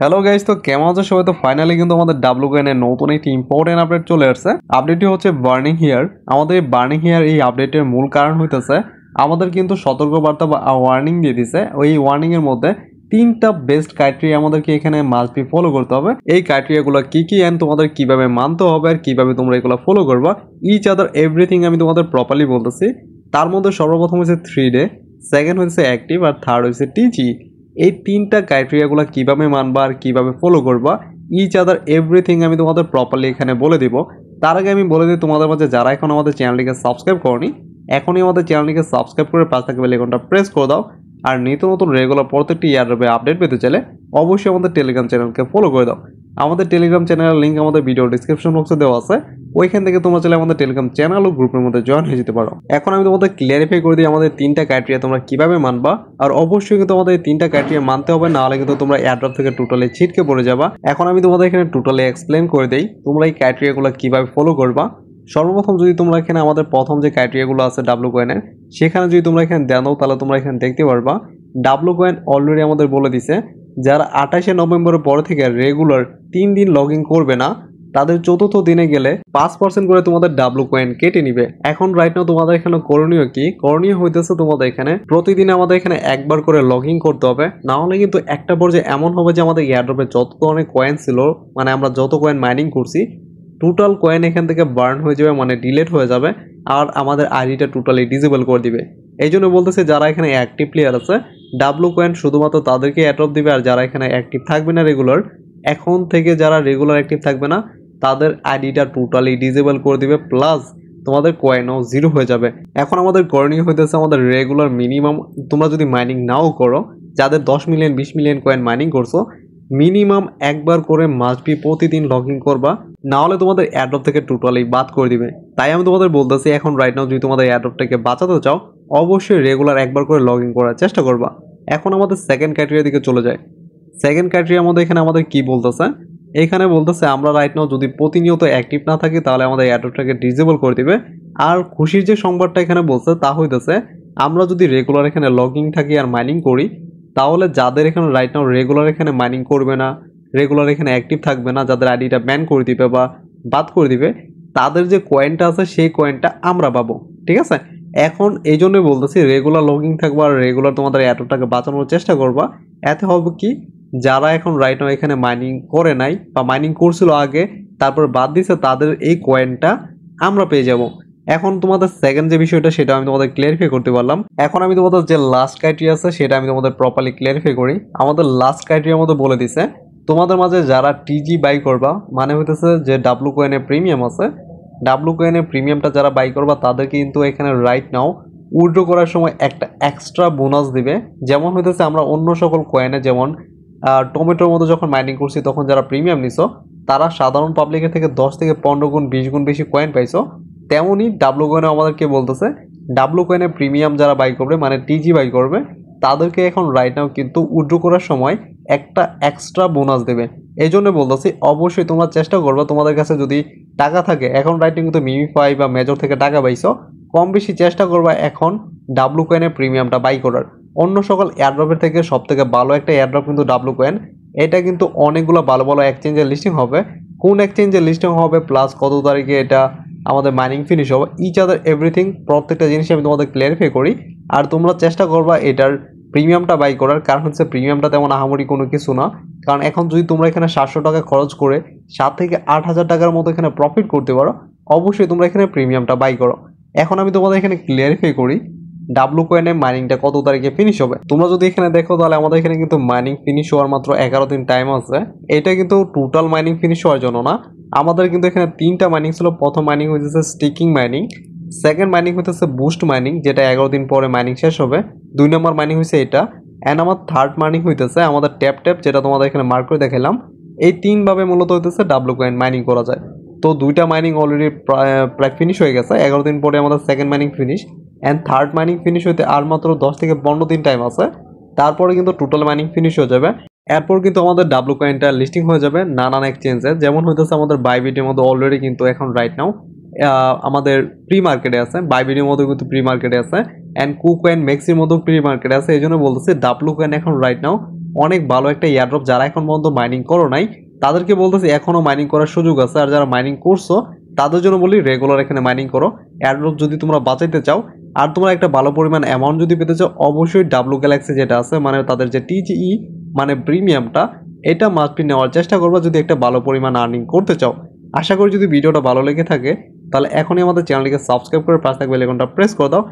Hello guys, তো কেমন আছো সবাই? তো ফাইনালি কিন্তু আমাদের ডাব্লু কয়েনের নতুন একটি ইম্পর্টেন্ট আপডেট চলে আসছে। আপডেটটি হচ্ছে বার্নিং হিয়ার। আমাদের এই বার্নিং হিয়ার এই আপডেটের মূল কারণ হইতেছে আমাদের কিন্তু সতর্কবার্তা বা ওয়ার্নিং দিয়ে দিছে। ওই ওয়ার্নিং এর মধ্যে তিনটা বেস্ট ক্রাইটেরিয়া আমাদেরকে এখানে মাস্ট বি ফলো করতে হবে। এই ক্রাইটেরিয়াগুলো কি কি এন্ড তোমাদের কিভাবে মানতে হবে আর কিভাবে তোমরা এগুলো ফলো করবা, ইচ আদার এভরিথিং আমি তোমাদের প্রপারলি বলতেছি। তার মধ্যে সর্বপ্রথম হচ্ছে 3 ডে, সেকেন্ড হচ্ছে অ্যাক্টিভ, আর থার্ড হচ্ছে টিজি। এই তিনটা ক্রাইটেরিয়াগুলো কিভাবে মানবা আর কিভাবে ফলো করবা, ইচ আদার এভরিথিং আমি তোমাদের প্রপারলি এখানে বলে দিব। তার আগে আমি বলে দিই তোমাদের মাঝে যারা এখন আমাদের চ্যানেলটিকে সাবস্ক্রাইব করনি, এখনই আমাদের চ্যানেলটিকে সাবস্ক্রাইব করে পাশে থাকা বেল আইকনটা প্রেস করে দাও। আর নিত্য নতুন রেগুলার প্রত্যেকটি ইয়ারের আপডেট পেতে চাইলে অবশ্যই আমাদের টেলিগ্রাম চ্যানেলকে ফলো করে দাও। আমাদের টেলিগ্রাম চ্যানেলের লিঙ্ক আমাদের ভিডিও ডিসক্রিপশন বক্সে দেওয়া আছে। ওইখান থেকে তোমরা চাইলে আমাদের টেলিগ্রাম চ্যানেল ও গ্রুপের মধ্যে জয়েন হয়ে যেতে পারো। এখন আমি তোমাদের ক্লিয়ারিফাই করে দিই আমাদের তিনটা ক্রাইটেরিয়া তোমরা কিভাবে মানবা। আর অবশ্যই কিন্তু তোমাদের এই তিনটা ক্রাইটেরিয়া মানতে হবে, না হলে কিন্তু তোমরা এয়ারড্রপ থেকে টোটালি ছিটকে পড়ে যাবা। এখন আমি তোমাদের এখানে টোটালি এক্সপ্লেন করে দেই তোমরা এই ক্রাইটেরিয়াগুলো কিভাবে ফলো করবা। সর্বপ্রথম যদি তোমরা এখানে আমাদের প্রথম যে ক্রাইটেরিয়াগুলো আছে ডাব্লু কয়েনের, সেখানে যদি তোমরা এখানে দাও তাহলে তোমরা এখানে দেখতে পারবা ডাব্লু কয়েন অলরেডি আমাদের বলে দিছে যারা 28শে নভেম্বরের পরে থেকে রেগুলার 3 দিন লগ ইন করবে না, তাদের চতুর্থ দিনে গেলে 5% করে তোমাদের ডাব্লু কয়েন কেটে নিবে। এখন রাইট নাও তোমাদের এখানে করণীয় কি? করণীয় হইতেছে তোমাদের এখানে প্রতিদিন আমাদের এখানে একবার করে লগ ইন করতে হবে, না হলে কিন্তু একটা পর্যায়ে এমন হবে যে আমাদের এয়ারড্রপে যত ধরনের কয়েন ছিল, মানে আমরা যত কয়েন মাইনিং করছি টোটাল কয়েন এখান থেকে বার্ন হয়ে যাবে, মানে ডিলেট হয়ে যাবে, আর আমাদের আইডিটা টোটালি ডিসেবল করে দিবে। এই জন্য বলতেছে যারা এখানে অ্যাক্টিভ প্লেয়ার আছে ডাব্লু কয়েন শুধুমাত্র তাদেরকে অ্যাড্রপ দিবে, আর যারা এখানে অ্যাক্টিভ থাকবে না রেগুলার, এখন থেকে যারা রেগুলার অ্যাক্টিভ থাকবে না তাদের আইডিটা টোটালি ডিসেবল করে দিবে, প্লাস তোমাদের কয়েনও জিরো হয়ে যাবে। এখন আমাদের করণীয় হইতেছে আমাদের রেগুলার মিনিমাম তোমরা যদি মাইনিং নাও করো, যাদের 10 মিলিয়ন 20 মিলিয়ন কয়েন মাইনিং করছো, মিনিমাম একবার করে মাস্ট বি প্রতিদিন লগ ইন করবা, না হলে তোমাদের অ্যাড্রপ থেকে টোটালি বাদ করে দিবে। তাই আমি তোমাদের বলতেছি এখন রাইট নাও যদি তোমাদের অ্যাড্রপটাকে বাঁচাতে চাও অবশ্যই রেগুলার একবার করে লগ ইন করার চেষ্টা করবা। এখন আমাদের সেকেন্ড ক্রাইটেরিয়া দিকে চলে যায়। সেকেন্ড ক্রাইটেরিয়ার মধ্যে এখানে আমাদের কি বলতেছে, এখানে বলতেছে আমরা রাইট নাও যদি প্রতিনিয়ত অ্যাক্টিভ না থাকি তাহলে আমাদের অ্যাড্রপটাকে ডিসেবল করে দিবে। আর খুশির যে সংবাদটা এখানে বলছে তা হইতেছে আমরা যদি রেগুলার এখানে লগ ইন থাকি আর মাইনিং করি, তাহলে যাদের এখানে রাইট নাও রেগুলার এখানে মাইনিং করবে না, রেগুলার এখানে অ্যাক্টিভ থাকবে না, যাদের আইডিটা ব্যান করে দিবে বা বাদ করে দিবে, তাদের যে কয়েনটা আছে সেই কয়েনটা আমরা পাবো। ঠিক আছে, এখন এই জন্যই বলতেছি রেগুলার লগ ইন থাকবা আর রেগুলার তোমাদের অ্যাড্রপটাকে বাঁচানোর চেষ্টা করবা। এতে হবে কি, যারা এখন রাইট নাও এখানে মাইনিং করে নাই বা মাইনিং করছিল আগে তারপর বাদ দিছে, তাদের এই কয়েনটা আমরা পেয়ে যাব। এখন তোমাদের সেকেন্ড যে বিষয়টা সেটা আমি তোমাদের ক্লিয়ারিফাই করতে পারলাম। এখন আমি তোমাদের যে লাস্ট ক্রাইটেরিয়া আছে সেটা আমি তোমাদের প্রপারলি ক্লিয়ারিফাই করি। আমাদের লাস্ট ক্রাইটেরিয়ার মধ্যে বলে দিছে তোমাদের মাঝে যারা টিজি বাই করবা, মানে হইতেছে যে ডাব্লু কয়েনের প্রিমিয়াম আছে, ডাব্লু কয়েনের প্রিমিয়ামটা যারা বাই করবা তাদেরকে কিন্তু এখানে রাইট নাও উইথড্র করার সময় একটা এক্সট্রা বোনাস দিবে। যেমন হইতেছে আমরা অন্য সকল কয়েনে যেমন টমেটোর মতো যখন মাইনিং করছি তখন যারা প্রিমিয়াম নিছো তারা সাধারণ পাবলিকের থেকে 10 থেকে 15 গুণ 20 গুণ বেশি কয়েন পাইছো, তেমনই ডাব্লু কয়েনে আমাদেরকে বলতেছে ডাব্লু কয়েনের প্রিমিয়াম যারা বাই করবে মানে টিজি বাই করবে তাদেরকে এখন রাইট নাও কিন্তু উইথড্র করার সময় একটা এক্সট্রা বোনাস দেবে। এই জন্য বলতেছি অবশ্যই তোমরা চেষ্টা করবে তোমাদের কাছে যদি টাকা থাকে, এখন রাইট নাও কিন্তু মিমিফাই বা মেজর থেকে টাকা পাইছো, কম বেশি চেষ্টা করবা এখন ডাব্লু কয়েনের প্রিমিয়ামটা বাই করার। অন্য সকল এয়ারড্রপের থেকে সব থেকে ভালো একটা এয়ারড্রপ কিন্তু ডাব্লু কয়েন। এটা কিন্তু অনেকগুলো ভালো ভালো এক্সচেঞ্জের লিস্টিং হবে, কোন এক্সচেঞ্জের লিস্টিং হবে প্লাস কত তারিখে এটা আমাদের মাইনিং ফিনিশ হবে, ইচ আদার এভরিথিং প্রত্যেকটা জিনিস আমি তোমাদের ক্লিয়ারিফাই করি। আর তোমরা চেষ্টা করবা এটার প্রিমিয়ামটা বাই করার, কারণ হচ্ছে প্রিমিয়ামটা তেমন আহামরি কোনো কিছু না। কারণ এখন যদি তোমরা এখানে 700 টাকা খরচ করে 7 থেকে 8,000 টাকার মতো এখানে প্রফিট করতে পারো, অবশ্যই তোমরা এখানে প্রিমিয়ামটা বাই করো। এখন আমি তোমাদের এখানে ক্লিয়ারিফাই করি ডাব্লু কয়েনের মাইনিংটা কত তারিখে ফিনিশ হবে। তোমরা যদি এখানে দেখো তাহলে আমাদের এখানে কিন্তু মাইনিং ফিনিশ হওয়ার মাত্র 11 দিন টাইম আছে। এটা কিন্তু টোটাল মাইনিং ফিনিশ হওয়ার জন্য না, আমাদের কিন্তু এখানে 3টা মাইনিং ছিল। প্রথম মাইনিং হইতেছে স্টিকিং মাইনিং, সেকেন্ড মাইনিং হইতেছে বুস্ট মাইনিং যেটা 11 দিন পরে মাইনিং শেষ হবে, 2 নম্বর মাইনিং হয়েছে এটা, অ্যান্ড আমার থার্ড মাইনিং হইতেছে আমাদের ট্যাপ ট্যাপ যেটা তোমাদের এখানে মার্ক করে দেখালাম। এই 3ভাবে মূলত হইতেছে ডাব্লু কয়েন মাইনিং করা যায়। তো 2টা মাইনিং অলরেডি প্রায় ফিনিশ হয়ে গেছে, 11 দিন পরে আমাদের second mining finish, and third mining finish হইতে আর মাত্র 10 থেকে 15 দিন টাইম আছে, তারপরে কিন্তু টোটাল মাইনিং ফিনিশ হয়ে যাবে। এরপর কিন্তু আমাদের ডাব্লু কয়েনটা লিস্টিং হয়ে যাবে নানান এক্সচেঞ্জে, যেমন হইতেছে আমাদের বাইবিটের মধ্যে অলরেডি কিন্তু এখন রাইট নাও আমাদের প্রি মার্কেটে আছে, বাইবিটের মধ্যে কিন্তু প্রি মার্কেটে আছে, অ্যান্ড কু কয়েন ম্যাক্সির মধ্যেও প্রি মার্কেটে আছে। এই জন্য বলতেছি ডাব্লু কয়েন এখন রাইট নাও অনেক ভালো একটা এয়ারড্রপ। যারা এখন পর্যন্ত মাইনিং করো নাই তাদেরকে বলতেছি এখনও মাইনিং করার সুযোগ আছে। আর যারা মাইনিং করছো তাদের জন্য বলি রেগুলার এখানে মাইনিং করো। এয়ারড্রপ যদি তোমরা বাঁচাইতে চাও আর তোমরা একটা ভালো পরিমাণ অ্যামাউন্ট যদি পেতে চাও, অবশ্যই ডাব্লু গ্যালাক্সি যেটা আছে মানে তাদের যে টিজিই মানে প্রিমিয়ামটা, এটা মাস্ট বি নেওয়ার চেষ্টা করবা যদি একটা ভালো পরিমাণ আর্নিং করতে চাও। আশা করি যদি ভিডিওটা ভালো লেগে থাকে তাহলে এখনই আমাদের চ্যানেলটিকে সাবস্ক্রাইব করে পাশে থাকা বেল আইকনটা প্রেস করে দাও।